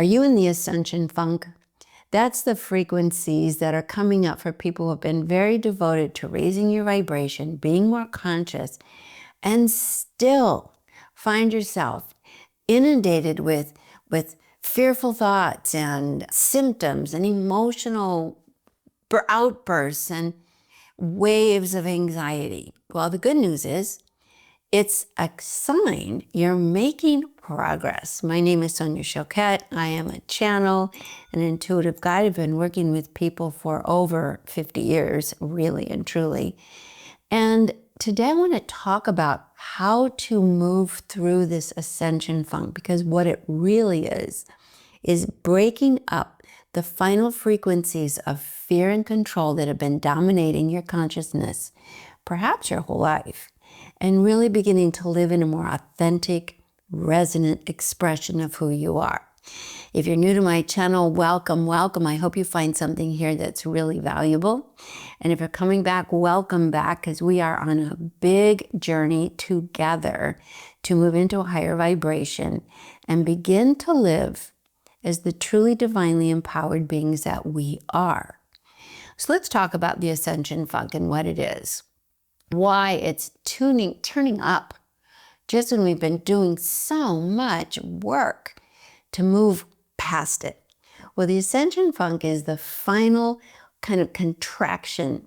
Are you in the Ascension Funk? That's the frequencies that are coming up for people who have been very devoted to raising your vibration, being more conscious, and still find yourself inundated with fearful thoughts and symptoms and emotional outbursts and waves of anxiety. Well, the good news is it's a sign you're making progress. My name is Sonia Choquette. I am a channel, an intuitive guide. I've been working with people for over 50 years, really and truly. And today I want to talk about how to move through this ascension funk, because what it really is breaking up the final frequencies of fear and control that have been dominating your consciousness, perhaps your whole life, and really beginning to live in a more authentic, resonant expression of who you are. If you're new to my channel, welcome, welcome. I hope you find something here that's really valuable. And if you're coming back, welcome back, because we are on a big journey together to move into a higher vibration and begin to live as the truly divinely empowered beings that we are. So let's talk about the Ascension Funk and what it is. Why it's turning up just when we've been doing so much work to move past it. Well, the Ascension Funk is the final kind of contraction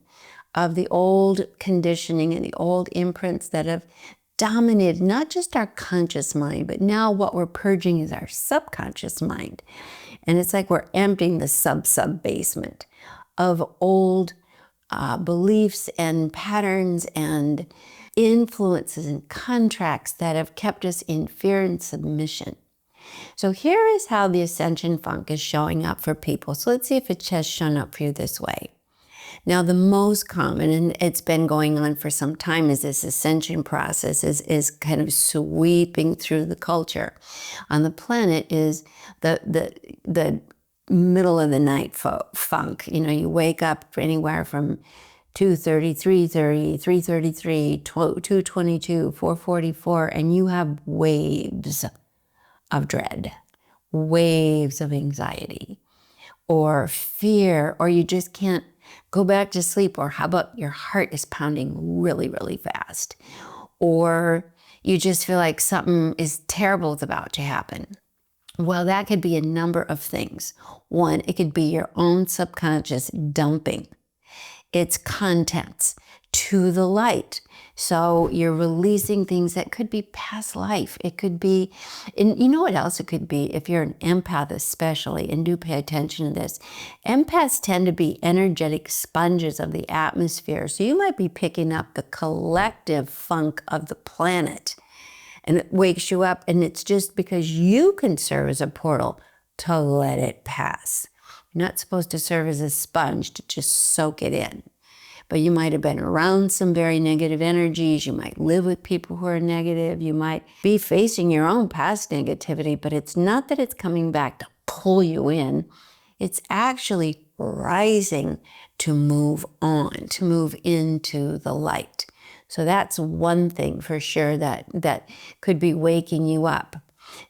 of the old conditioning and the old imprints that have dominated not just our conscious mind, but now what we're purging is our subconscious mind. And it's like we're emptying the sub-basement of old beliefs and patterns and influences and contracts that have kept us in fear and submission. So here is how the Ascension Funk is showing up for people. So let's see if it has shown up for you this way. Now, the most common, and it's been going on for some time, is this ascension process is kind of sweeping through the culture on the planet, is the middle of the night funk. You know, you wake up anywhere from 2:30, 3:30, 3:33, 2:22, 4:44, and you have waves of dread, waves of anxiety, or fear, or you just can't go back to sleep, or how about your heart is pounding really, really fast, or you just feel like something is terrible is about to happen. Well, that could be a number of things. One, it could be your own subconscious dumping its contents to the light. So you're releasing things that could be past life. It could be, and you know what else it could be? If you're an empath especially, and do pay attention to this, empaths tend to be energetic sponges of the atmosphere. So you might be picking up the collective funk of the planet, and it wakes you up, and it's just because you can serve as a portal to let it pass. You're not supposed to serve as a sponge to just soak it in. But you might have been around some very negative energies. You might live with people who are negative. You might be facing your own past negativity, but it's not that it's coming back to pull you in. It's actually rising to move on, to move into the light. So that's one thing for sure that could be waking you up.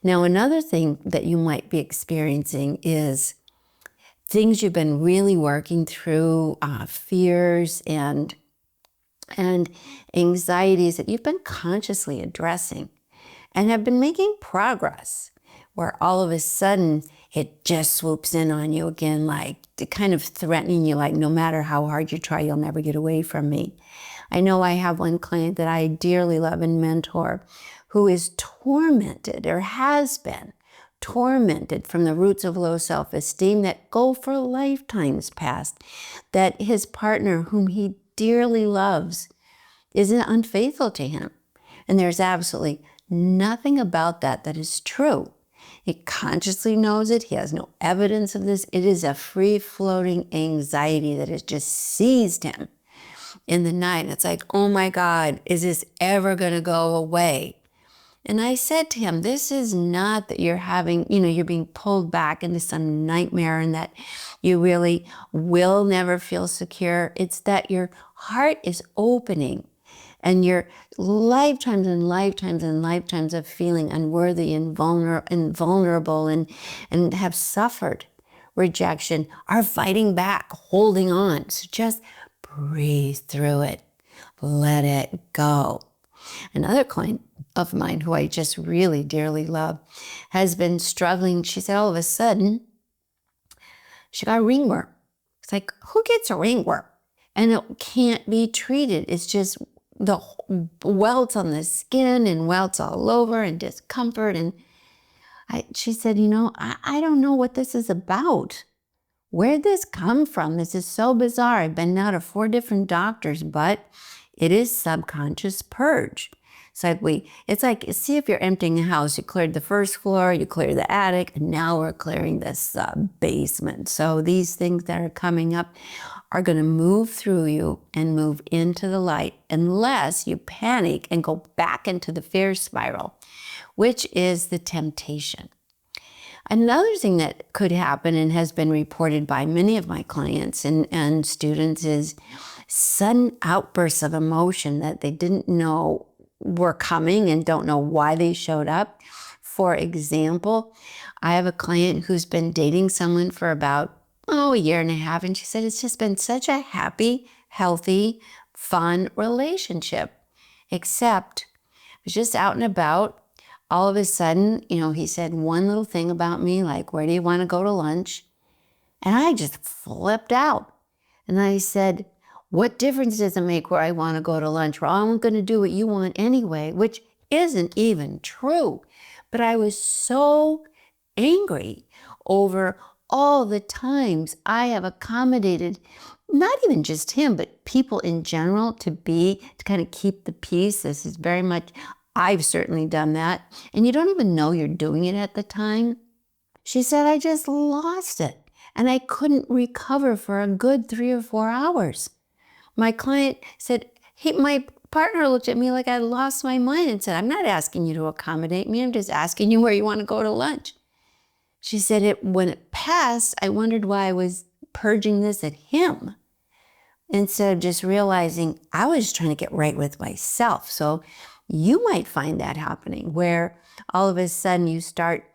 Now, another thing that you might be experiencing is things you've been really working through, fears and anxieties that you've been consciously addressing and have been making progress, where all of a sudden it just swoops in on you again, like kind of threatening you, like no matter how hard you try, you'll never get away from me. I know I have one client that I dearly love and mentor who is tormented, or has been tormented, from the roots of low self-esteem that go for lifetimes past, that his partner, whom he dearly loves, is unfaithful to him. And there's absolutely nothing about that that is true. He consciously knows it. He has no evidence of this. It is a free-floating anxiety that has just seized him in the night. It's like, oh my God, is this ever going to go away? And I said to him, this is not that you're having, you're being pulled back into some nightmare and that you really will never feel secure. It's that your heart is opening and your lifetimes and lifetimes and lifetimes of feeling unworthy and vulnerable and have suffered rejection are fighting back, holding on. So just breathe through it. Let it go. Another client of mine who I just really dearly love has been struggling. She said all of a sudden she got a ringworm. It's like, who gets a ringworm? And it can't be treated. It's just the welts on the skin and welts all over and discomfort. And she said, I don't know what this is about. Where'd this come from? This is so bizarre. I've been now to 4 different doctors, but it is subconscious purge. It's like, see if you're emptying a house, you cleared the first floor, you cleared the attic, and now we're clearing the sub-basement. So these things that are coming up are going to move through you and move into the light unless you panic and go back into the fear spiral, which is the temptation. Another thing that could happen and has been reported by many of my clients and students is sudden outbursts of emotion that they didn't know were coming and don't know why they showed up. For example, I have a client who's been dating someone for about, a year and a half, and she said it's just been such a happy, healthy, fun relationship. Except it was just out and about. All of a sudden, he said one little thing about me, like, where do you want to go to lunch? And I just flipped out. And I said, what difference does it make where I want to go to lunch? Well, I'm going to do what you want anyway, which isn't even true. But I was so angry over all the times I have accommodated, not even just him, but people in general to kind of keep the peace. This is very much, I've certainly done that. And you don't even know you're doing it at the time. She said, I just lost it. And I couldn't recover for a good 3 or 4 hours. My client said, my partner looked at me like I lost my mind and said, I'm not asking you to accommodate me. I'm just asking you where you want to go to lunch. She said, when it passed, I wondered why I was purging this at him instead of just realizing I was trying to get right with myself. So you might find that happening where all of a sudden you start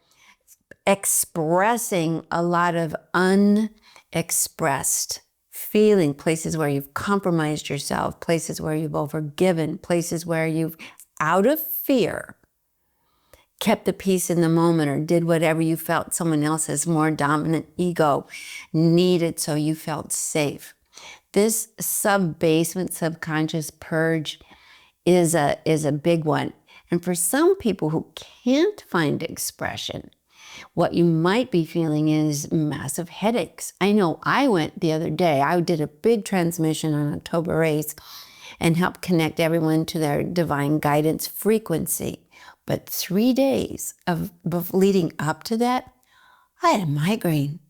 expressing a lot of unexpressed feeling, places where you've compromised yourself, places where you've overgiven, places where you've, out of fear, kept the peace in the moment or did whatever you felt someone else's more dominant ego needed so you felt safe. This sub-basement, subconscious purge is a big one. And for some people who can't find expression, what you might be feeling is massive headaches. I know I went the other day, I did a big transmission on October 8th and helped connect everyone to their divine guidance frequency. But 3 days of leading up to that, I had a migraine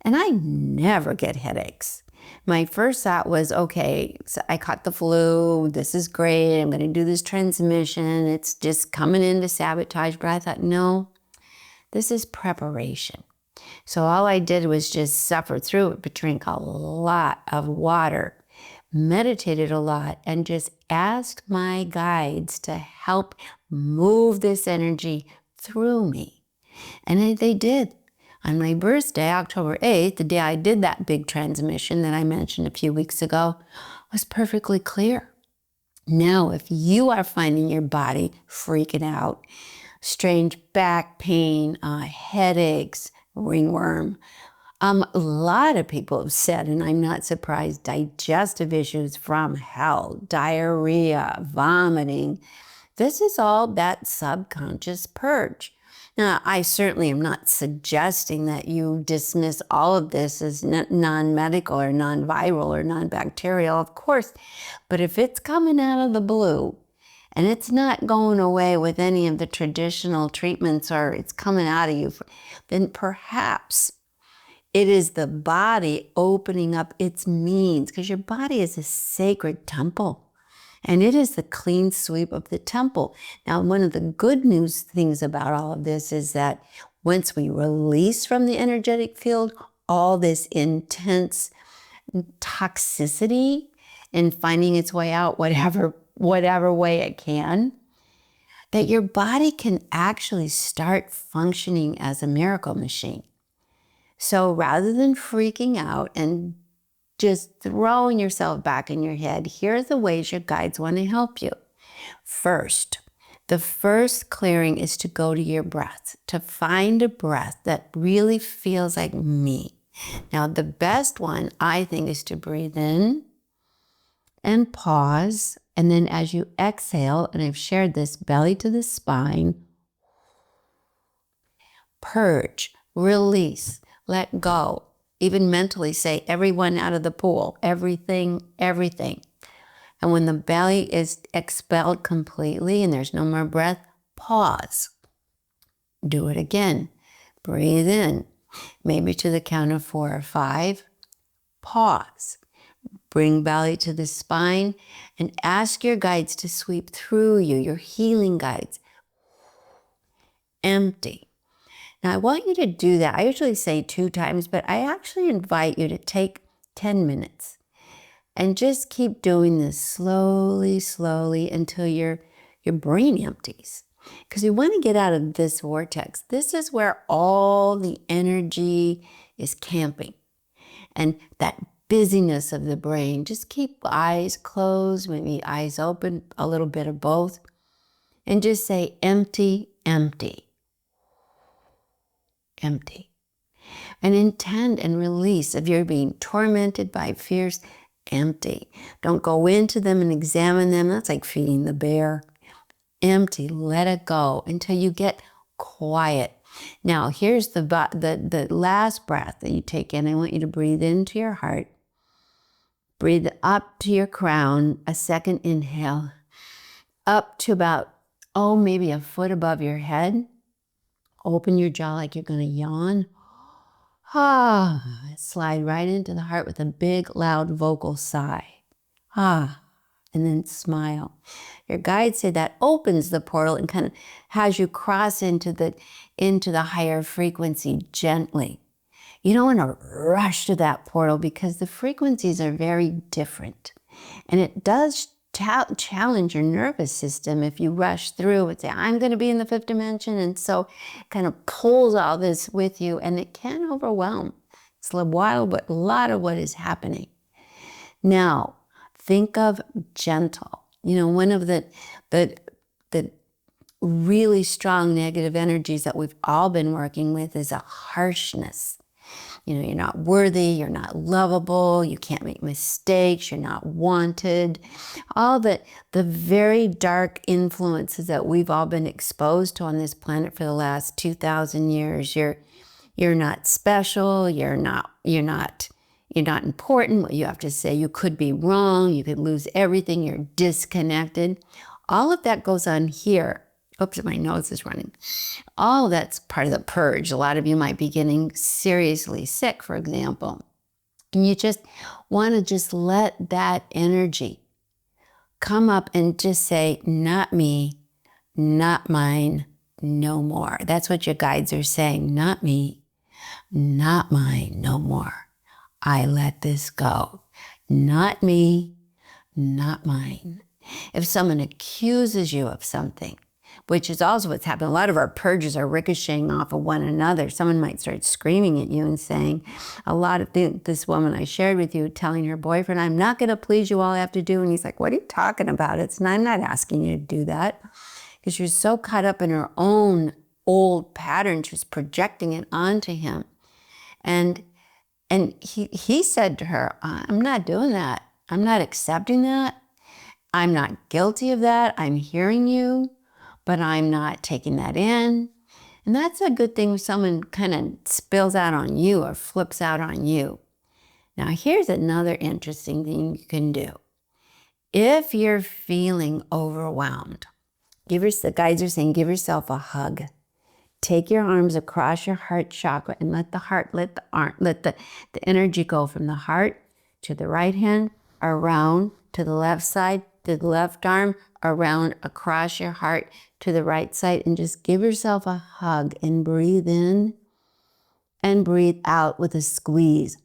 and I never get headaches. My first thought was, okay, so I caught the flu. This is great. I'm going to do this transmission. It's just coming in to sabotage. But I thought, no, this is preparation. So all I did was just suffer through it, but drink a lot of water, meditated a lot, and just asked my guides to help move this energy through me. And they did. On my birthday, October 8th, the day I did that big transmission that I mentioned a few weeks ago, was perfectly clear. Now, if you are finding your body freaking out, strange back pain, headaches, ringworm, a lot of people have said, and I'm not surprised, digestive issues from hell, diarrhea, vomiting. This is all that subconscious purge. Now, I certainly am not suggesting that you dismiss all of this as non-medical or non-viral or non-bacterial, of course. But if it's coming out of the blue and it's not going away with any of the traditional treatments or it's coming out of you, then perhaps it is the body opening up its means, because your body is a sacred temple. And it is the clean sweep of the temple. Now, one of the good news things about all of this is that once we release from the energetic field all this intense toxicity and finding its way out, whatever whatever way it can, that your body can actually start functioning as a miracle machine. So rather than freaking out and just throwing yourself back in your head, here are the ways your guides want to help you. First, the first clearing is to go to your breath, to find a breath that really feels like me. Now, the best one, I think, is to breathe in and pause. And then as you exhale, and I've shared this, belly to the spine, purge, release, let go. Even mentally say, everyone out of the pool, everything, everything. And when the belly is expelled completely and there's no more breath, pause. Do it again. Breathe in, maybe to the count of 4 or 5. Pause. Bring belly to the spine and ask your guides to sweep through you, your healing guides. Empty. Now, I want you to do that. I usually say 2 times, but I actually invite you to take 10 minutes and just keep doing this slowly, slowly until your brain empties. Because you want to get out of this vortex. This is where all the energy is camping. And that busyness of the brain, just keep eyes closed, maybe eyes open, a little bit of both. And just say empty, empty. Empty. And intend and release. If you're being tormented by fears, empty. Don't go into them and examine them. That's like feeding the bear. Empty. Let it go until you get quiet. Now, here's the last breath that you take in. I want you to breathe into your heart. Breathe up to your crown. A second inhale. Up to about, maybe a foot above your head. Open your jaw like you're going to yawn. Slide right into the heart with a big, loud vocal sigh. And then smile. Your guide said that opens the portal and kind of has you cross into the higher frequency gently. You don't want to rush to that portal because the frequencies are very different. And it does challenge your nervous system if you rush through and say, I'm going to be in the 5th dimension. And so it kind of pulls all this with you and it can overwhelm. It's a little wild, but a lot of what is happening. Now, think of gentle. One of the really strong negative energies that we've all been working with is a harshness. You're not worthy, you're not lovable, you can't make mistakes, you're not wanted. All the very dark influences that we've all been exposed to on this planet for the last 2,000 years. You're not special, you're not important, what you have to say. You could be wrong, you could lose everything, you're disconnected. All of that goes on here. Oops, my nose is running. All of that's part of the purge. A lot of you might be getting seriously sick, for example. And you just want to just let that energy come up and just say, not me, not mine, no more. That's what your guides are saying. Not me, not mine, no more. I let this go. Not me, not mine. If someone accuses you of something, which is also what's happened. A lot of our purges are ricocheting off of one another. Someone might start screaming at you and saying, this woman I shared with you telling her boyfriend, I'm not going to please you, all I have to do. And he's like, what are you talking about? I'm not asking you to do that. Because you're so caught up in her own old pattern, she's projecting it onto him. And he said to her, I'm not doing that. I'm not accepting that. I'm not guilty of that. I'm hearing you, but I'm not taking that in. And that's a good thing when someone kind of spills out on you or flips out on you. Now, here's another interesting thing you can do. If you're feeling overwhelmed, the guides are saying, give yourself a hug. Take your arms across your heart chakra and let the energy go from the heart to the right hand, around to the left side, to the left arm, around across your heart to the right side, and just give yourself a hug and breathe in and breathe out with a squeeze.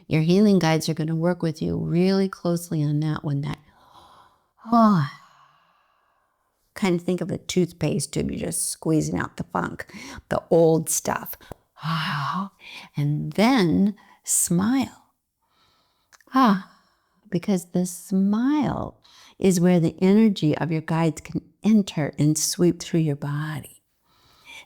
Your healing guides are going to work with you really closely on that one. Kind of think of a toothpaste tube. You're just squeezing out the funk, the old stuff. And then smile. Because the smile is where the energy of your guides can enter and sweep through your body.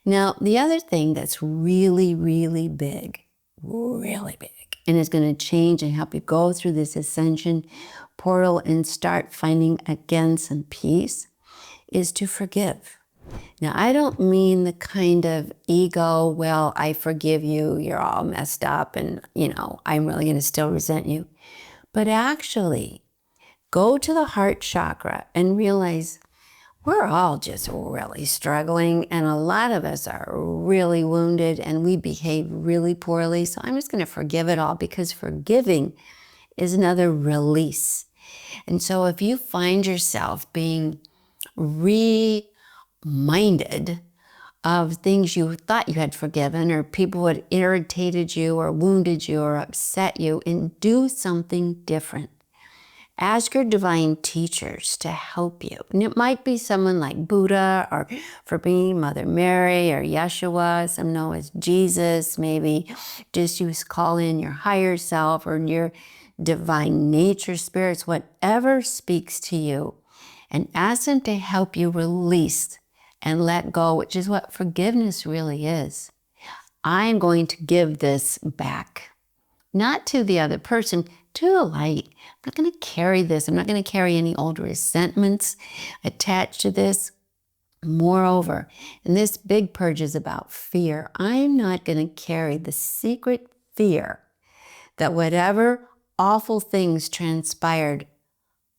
Now, the other thing that's really, really big, and is going to change and help you go through this ascension portal and start finding again some peace, is to forgive. Now, I don't mean the kind of ego, well, I forgive you, you're all messed up, and, I'm really going to still resent you. But actually, go to the heart chakra and realize we're all just really struggling, and a lot of us are really wounded, and we behave really poorly. So I'm just going to forgive it all, because forgiving is another release. And so if you find yourself being reminded of things you thought you had forgiven, or people who had irritated you or wounded you or upset you, and do something different. Ask your divine teachers to help you. And it might be someone like Buddha, or for me, Mother Mary, or Yeshua, some know as Jesus. Maybe just you call in your higher self or your divine nature spirits, whatever speaks to you, and ask them to help you release and let go, which is what forgiveness really is. I'm going to give this back, not to the other person, to the light. I'm not going to carry this. I'm not going to carry any old resentments attached to this. Moreover, and this big purge is about fear. I'm not going to carry the secret fear that whatever awful things transpired,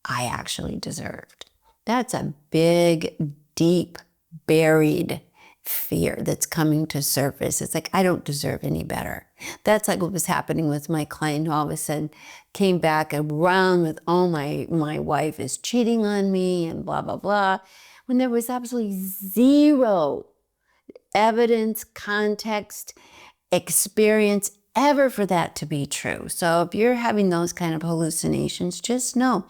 I actually deserved. That's a big, deep, buried fear that's coming to surface. It's like, I don't deserve any better. That's like what was happening with my client, who all of a sudden came back around with, oh, my wife is cheating on me and blah, blah, blah, when there was absolutely zero evidence, context, experience ever for that to be true. So if you're having those kind of hallucinations, just know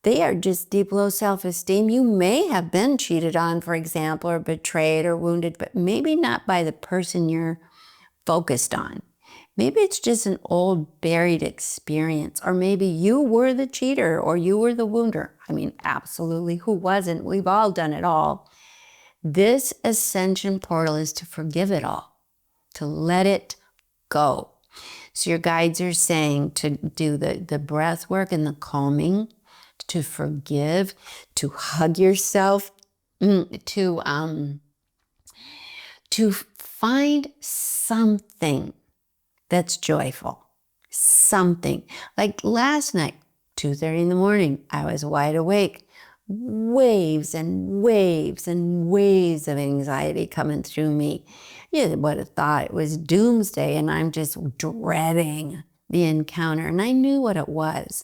they are just deep low self-esteem. You may have been cheated on, for example, or betrayed or wounded, but maybe not by the person you're focused on. Maybe it's just an old buried experience, or maybe you were the cheater or you were the wounder. I mean, absolutely, who wasn't? We've all done it all. This ascension portal is to forgive it all, to let it go. So your guides are saying to do the breath work and the calming, to forgive, to hug yourself, to find something that's joyful, something. Like last night, 2:30 in the morning, I was wide awake, waves and waves and waves of anxiety coming through me. You would have thought it was doomsday, and I'm just dreading the encounter, and I knew what it was.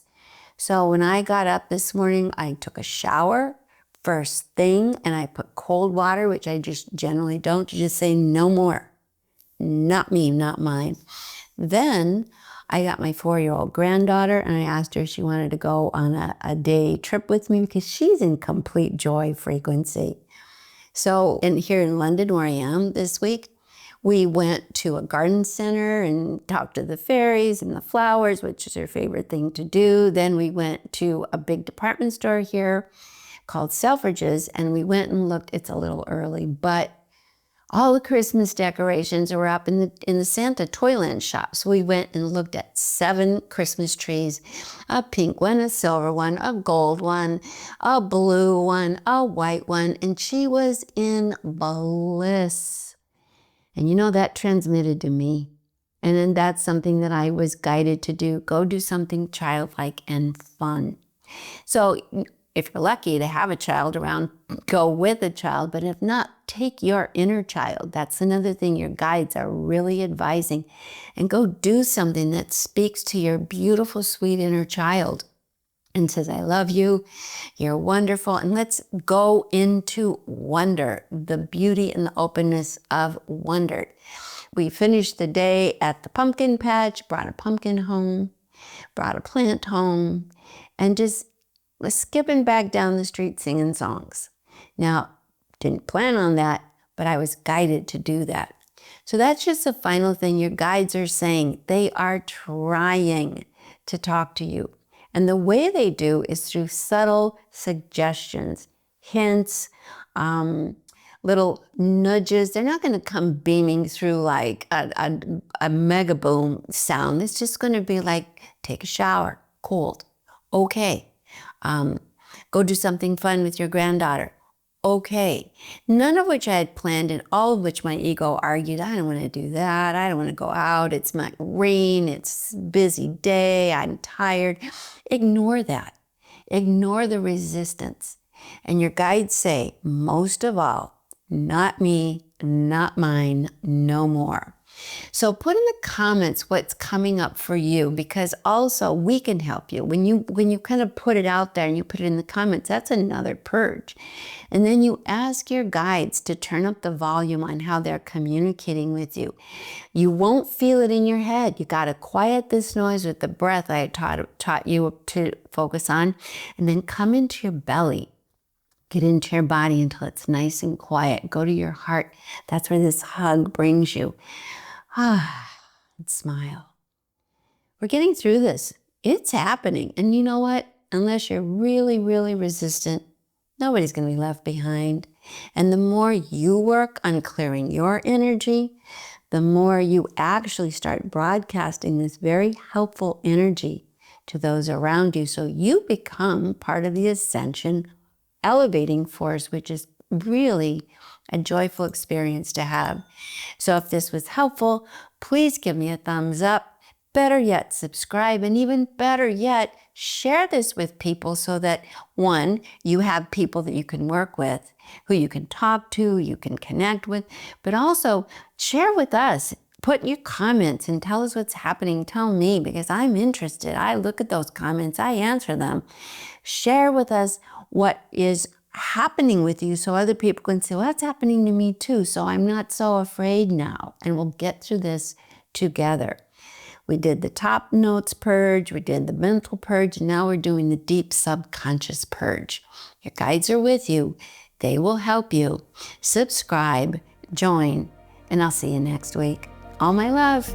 So when I got up this morning, I took a shower first thing, and I put cold water, which I just generally don't, to just say no more. Not me, not mine. Then I got my 4-year-old granddaughter, and I asked her if she wanted to go on a day trip with me, because she's in complete joy frequency. So here in London, where I am this week, we went to a garden center and talked to the fairies and the flowers, which is her favorite thing to do. Then we went to a big department store here called Selfridges, and we went and looked. It's a little early, but all the Christmas decorations were up in the Santa Toyland shop. So we went and looked at 7 Christmas trees, a pink one, a silver one, a gold one, a blue one, a white one, and she was in bliss. And that transmitted to me. And then that's something that I was guided to do. Go do something childlike and fun. So if you're lucky to have a child around, go with a child. But if not, take your inner child. That's another thing your guides are really advising. And go do something that speaks to your beautiful, sweet inner child and says, I love you, you're wonderful, and let's go into wonder, the beauty and the openness of wonder. We finished the day at the pumpkin patch, brought a pumpkin home. brought a plant home, and just was skipping back down the street singing songs. Now, didn't plan on that, but I was guided to do that. So that's just the final thing your guides are saying. They are trying to talk to you. And the way they do is through subtle suggestions, hints, little nudges. They're not going to come beaming through like a mega boom sound. It's just going to be like, take a shower, cold, okay. Go do something fun with your granddaughter. Okay. None of which I had planned, and all of which my ego argued, I don't want to do that. I don't want to go out. It's might rain. It's a busy day. I'm tired. Ignore that. Ignore the resistance. And your guides say, most of all, not me, not mine, no more. So put in the comments what's coming up for you, because also we can help you. When you kind of put it out there and you put it in the comments, that's another purge. And then you ask your guides to turn up the volume on how they're communicating with you. You won't feel it in your head. You got to quiet this noise with the breath I taught you to focus on, and then come into your belly. Get into your body until it's nice and quiet. Go to your heart. That's where this hug brings you. And smile. We're getting through this. It's happening. And you know what? Unless you're really, really resistant, nobody's going to be left behind. And the more you work on clearing your energy, the more you actually start broadcasting this very helpful energy to those around you. So you become part of the ascension elevating force, which is really a joyful experience to have. So if this was helpful, please give me a thumbs up. Better yet, subscribe. And even better yet, share this with people so that, one, you have people that you can work with, who you can talk to, you can connect with, but also share with us. Put your comments and tell us what's happening. Tell me, because I'm interested. I look at those comments. I answer them. Share with us what is happening with you so other people can say, well, that's happening to me too. So I'm not so afraid now. And we'll get through this together. We did the top notes purge. We did the mental purge. And now we're doing the deep subconscious purge. Your guides are with you. They will help you. Subscribe, join, and I'll see you next week. All my love.